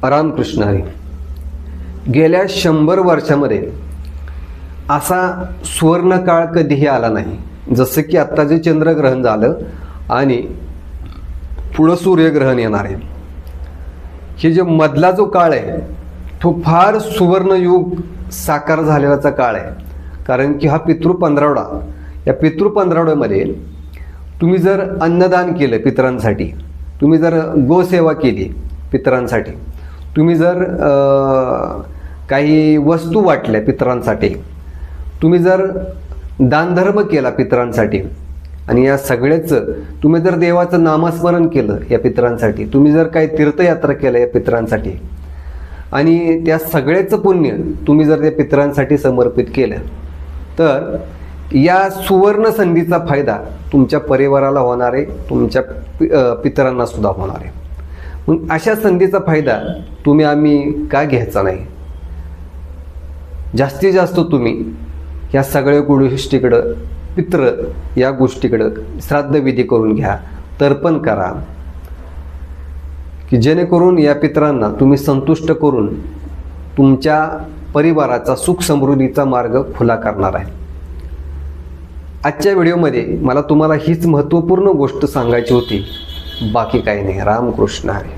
रामकृष्ण हरी. गेल्या 100 वर्षामध्ये असा सुवर्णकाळ कधीही आला नाही. जसं की आत्ता जे चंद्रग्रहण झालं आणि पुढं सूर्यग्रहण येणार आहे, हे जे मधला जो काळ आहे तो फार सुवर्णयुग साकार झालेलाचा काळ आहे. कारण की हा पितृपंधरवडा, या पितृपंधरवड्यामध्ये तुम्ही जर अन्नदान केलं पितरांसाठी, तुम्ही जर गोसेवा केली पितरांसाठी, तुम्ही जर काही वस्तू वाटल्या पितरांसाठी, तुम्ही जर दानधर्म केला पितरांसाठी, आणि या सगळ्याच तुम्ही जर देवाचं नामस्मरण केलं या पितरांसाठी, तुम्ही जर काही तीर्थयात्रा केल्या या पितरांसाठी, आणि त्या सगळ्याचं पुण्य तुम्ही जर त्या पितरांसाठी समर्पित केलं, तर या सुवर्ण संधीचा फायदा तुमच्या परिवाराला होणार आहे, तुमच्या पितरांना सुद्धा होणार आहे. मग अशा संधीचा फायदा तुम्ही आम्ही का घ्यायचा नाही? जास्तीत जास्त तुम्ही ह्या सगळ्या गोष्टीकडं, पित्र या गोष्टीकडं श्राद्धविधी करून घ्या, तर्पण करा, की जेणेकरून या पितरांना तुम्ही संतुष्ट करून तुमच्या परिवाराचा सुख समृद्धीचा मार्ग खुला करणार आहे. आजच्या व्हिडिओमध्ये मला तुम्हाला हीच महत्त्वपूर्ण गोष्ट सांगायची होती, बाकी काही नाही. रामकृष्ण हरी.